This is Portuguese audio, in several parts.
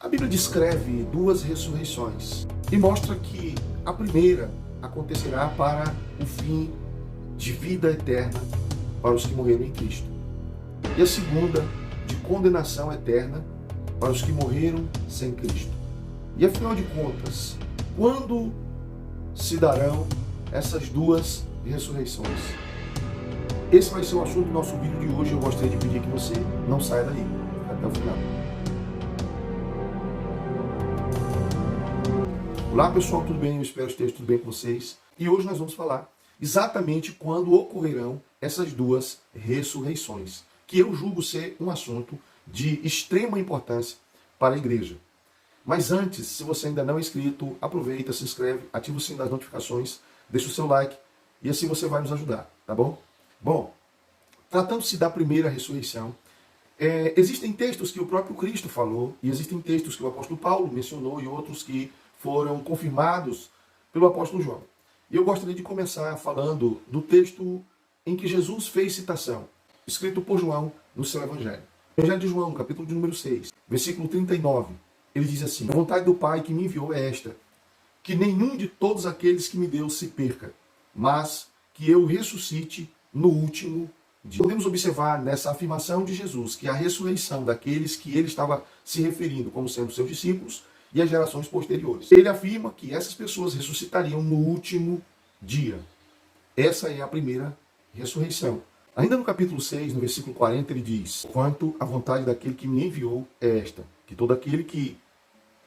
A Bíblia descreve duas ressurreições e mostra que a primeira acontecerá para o fim de vida eterna para os que morreram em Cristo, e a segunda de condenação eterna para os que morreram sem Cristo. E afinal de contas, quando se darão essas duas ressurreições? Esse vai ser o assunto do nosso vídeo de hoje. Eu gostaria de pedir que você não saia daí até o final. Olá pessoal, tudo bem? Eu espero que esteja tudo bem com vocês. E hoje nós vamos falar exatamente quando ocorrerão essas duas ressurreições, que eu julgo ser um assunto de extrema importância para a igreja. Mas antes, se você ainda não é inscrito, aproveita, se inscreve, ativa o sininho das notificações, deixa o seu like e assim você vai nos ajudar, tá bom? Bom, tratando-se da primeira ressurreição, existem textos que o próprio Cristo falou, e existem textos que o apóstolo Paulo mencionou e outros que foram confirmados pelo apóstolo João. E eu gostaria de começar falando do texto em que Jesus fez citação, escrito por João no seu Evangelho. Evangelho de João, capítulo de número 6, versículo 39. Ele diz assim: a vontade do Pai que me enviou é esta, que nenhum de todos aqueles que me deu se perca, mas que eu ressuscite no último dia. Podemos observar nessa afirmação de Jesus que a ressurreição daqueles que ele estava se referindo como sendo seus discípulos e as gerações posteriores. Ele afirma que essas pessoas ressuscitariam no último dia. Essa é a primeira ressurreição. Ainda no capítulo 6, no versículo 40, ele diz: quanto à vontade daquele que me enviou é esta, que todo aquele que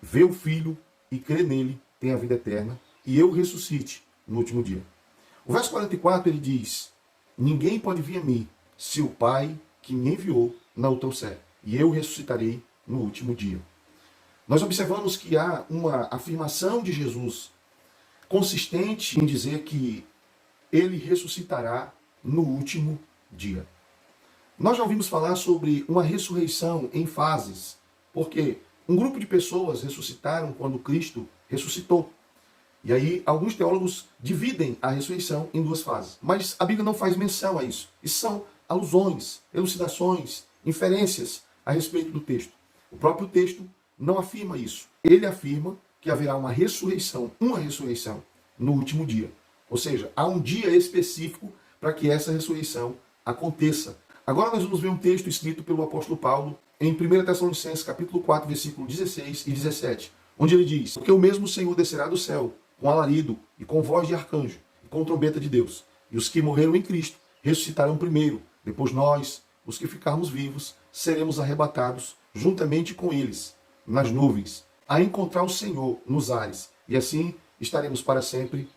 vê o Filho e crê nele tem a vida eterna, e eu ressuscite no último dia. O verso 44 ele diz: ninguém pode vir a mim se o Pai que me enviou não o trouxer, e eu ressuscitarei no último dia. Nós observamos que há uma afirmação de Jesus consistente em dizer que ele ressuscitará no último dia. Nós já ouvimos falar sobre uma ressurreição em fases, porque um grupo de pessoas ressuscitaram quando Cristo ressuscitou. E aí, alguns teólogos dividem a ressurreição em duas fases. Mas a Bíblia não faz menção a isso. Isso são alusões, elucidações, inferências a respeito do texto. O próprio texto não afirma isso. Ele afirma que haverá uma ressurreição no último dia. Ou seja, há um dia específico para que essa ressurreição aconteça. Agora nós vamos ver um texto escrito pelo apóstolo Paulo em 1 Tessalonicenses, capítulo 4, versículo 16 e 17, onde ele diz: porque o mesmo Senhor descerá do céu com alarido e com voz de arcanjo e com trombeta de Deus, e os que morreram em Cristo ressuscitarão primeiro. Depois nós, os que ficarmos vivos, seremos arrebatados juntamente com eles nas nuvens, a encontrar o Senhor nos ares, e assim estaremos para sempre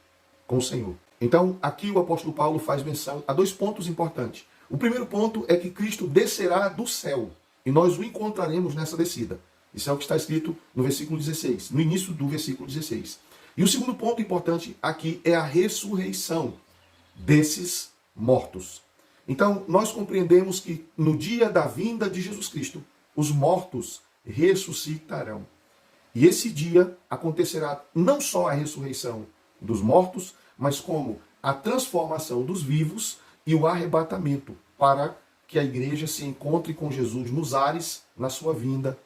com o Senhor. Então, aqui o apóstolo Paulo faz menção a dois pontos importantes. O primeiro ponto é que Cristo descerá do céu, e nós o encontraremos nessa descida. Isso é o que está escrito no versículo 16, no início do versículo 16. E o segundo ponto importante aqui é a ressurreição desses mortos. Então, nós compreendemos que no dia da vinda de Jesus Cristo, os mortos ressuscitarão. E esse dia acontecerá não só a ressurreição dos mortos, mas como a transformação dos vivos e o arrebatamento, para que a igreja se encontre com Jesus nos ares, na sua vinda,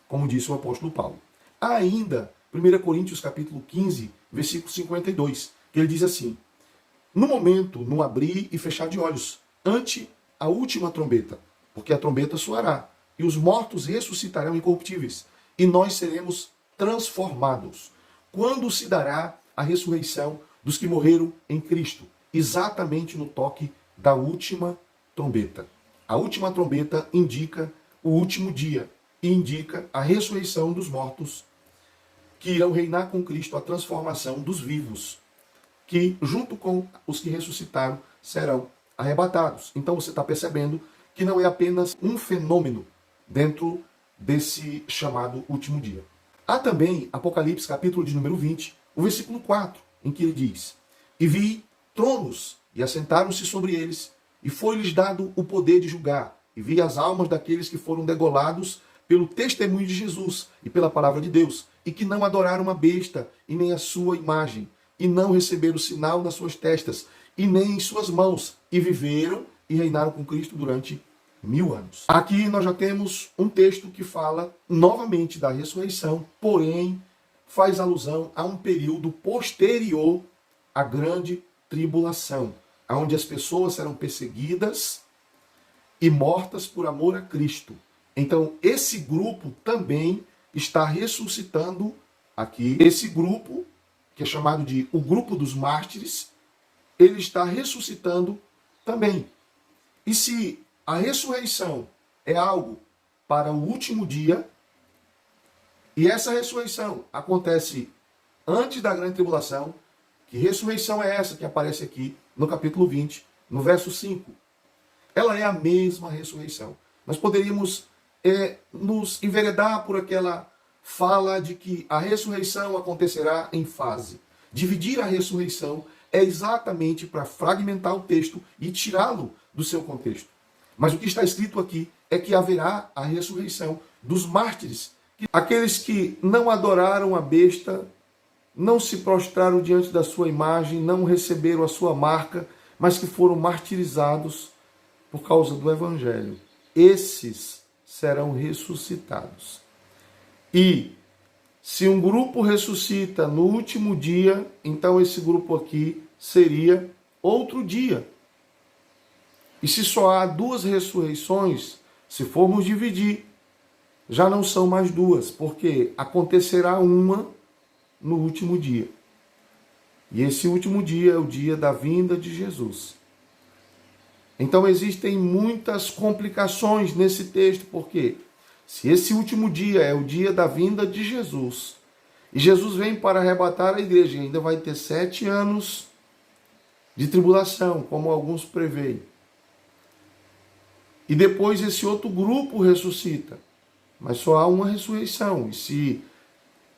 como disse o apóstolo Paulo. Há ainda 1 Coríntios capítulo 15, versículo 52, que ele diz assim: no momento, no abrir e fechar de olhos, ante a última trombeta, porque a trombeta soará, e os mortos ressuscitarão incorruptíveis, e nós seremos transformados. Quando se dará a ressurreição dos que morreram em Cristo? Exatamente no toque da última trombeta. A última trombeta indica o último dia, e indica a ressurreição dos mortos, que irão reinar com Cristo, a transformação dos vivos, que junto com os que ressuscitaram serão arrebatados. Então você está percebendo que não é apenas um fenômeno dentro desse chamado último dia. Há também Apocalipse capítulo de número 20, o versículo 4, em que ele diz: e vi tronos, e assentaram-se sobre eles, e foi-lhes dado o poder de julgar, e vi as almas daqueles que foram degolados pelo testemunho de Jesus e pela palavra de Deus, e que não adoraram a besta e nem a sua imagem, e não receberam o sinal nas suas testas, e nem em suas mãos, e viveram e reinaram com Cristo durante 1000 anos. Aqui nós já temos um texto que fala novamente da ressurreição, porém faz alusão a um período posterior à grande tribulação, onde as pessoas serão perseguidas e mortas por amor a Cristo. Então, esse grupo também está ressuscitando aqui. Esse grupo, que é chamado de o grupo dos mártires, ele está ressuscitando também. E se a ressurreição é algo para o último dia, e essa ressurreição acontece antes da grande tribulação, que ressurreição é essa que aparece aqui no capítulo 20, no verso 5? Ela é a mesma ressurreição. Nós poderíamos nos enveredar por aquela fala de que a ressurreição acontecerá em fase. Dividir a ressurreição é exatamente para fragmentar o texto e tirá-lo do seu contexto. Mas o que está escrito aqui é que haverá a ressurreição dos mártires, aqueles que não adoraram a besta, não se prostraram diante da sua imagem, não receberam a sua marca, mas que foram martirizados por causa do evangelho. Esses serão ressuscitados. E se um grupo ressuscita no último dia, então esse grupo aqui seria outro dia. E se só há duas ressurreições, se formos dividir, já não são mais duas, porque acontecerá uma no último dia. E esse último dia é o dia da vinda de Jesus. Então existem muitas complicações nesse texto, porque se esse último dia é o dia da vinda de Jesus, e Jesus vem para arrebatar a igreja, e ainda vai ter 7 anos de tribulação, como alguns preveem. E depois esse outro grupo ressuscita. Mas só há uma ressurreição. E se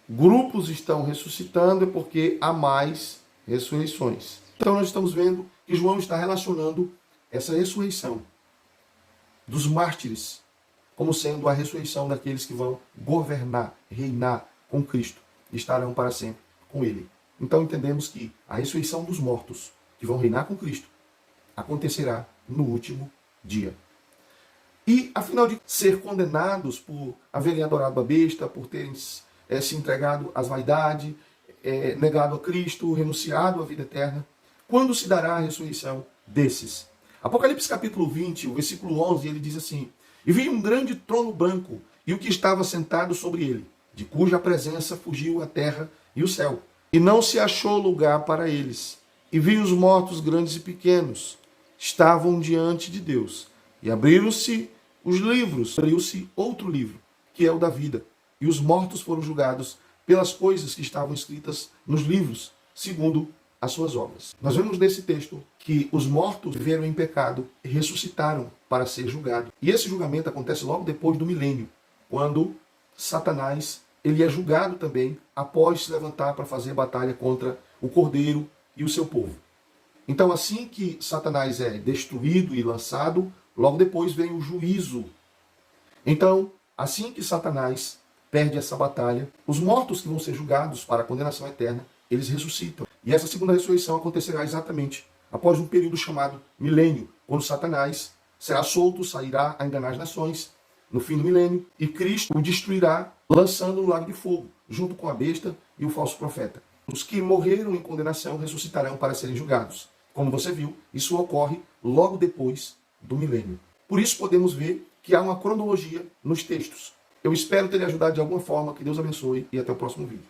grupos estão ressuscitando, é porque há mais ressurreições. Então nós estamos vendo que João está relacionando essa ressurreição dos mártires como sendo a ressurreição daqueles que vão governar, reinar com Cristo e estarão para sempre com Ele. Então entendemos que a ressurreição dos mortos, que vão reinar com Cristo, acontecerá no último dia. E, afinal de ser condenados por haverem adorado a besta, por terem se entregado às vaidades, negado a Cristo, renunciado à vida eterna, quando se dará a ressurreição desses? Apocalipse capítulo 20, o versículo 11, ele diz assim: E vi um grande trono branco, e o que estava sentado sobre ele, de cuja presença fugiu a terra e o céu, e não se achou lugar para eles. E vi os mortos grandes e pequenos, estavam diante de Deus, e abriram-se os livros, abriu-se outro livro, que é o da vida, e os mortos foram julgados pelas coisas que estavam escritas nos livros, segundo as suas obras. Nós vemos nesse texto que os mortos viveram em pecado e ressuscitaram para ser julgados. E esse julgamento acontece logo depois do milênio, quando Satanás ele é julgado também após se levantar para fazer batalha contra o Cordeiro e o seu povo. Então, assim que Satanás é destruído e lançado, logo depois vem o juízo. Então, assim que Satanás perde essa batalha, os mortos que vão ser julgados para a condenação eterna, eles ressuscitam. E essa segunda ressurreição acontecerá exatamente após um período chamado milênio, quando Satanás será solto, sairá a enganar as nações no fim do milênio, e Cristo o destruirá, lançando no lago de fogo, junto com a besta e o falso profeta. Os que morreram em condenação ressuscitarão para serem julgados. Como você viu, isso ocorre logo depois do milênio. Por isso podemos ver que há uma cronologia nos textos. Eu espero ter lhe ajudado de alguma forma. Que Deus abençoe e até o próximo vídeo.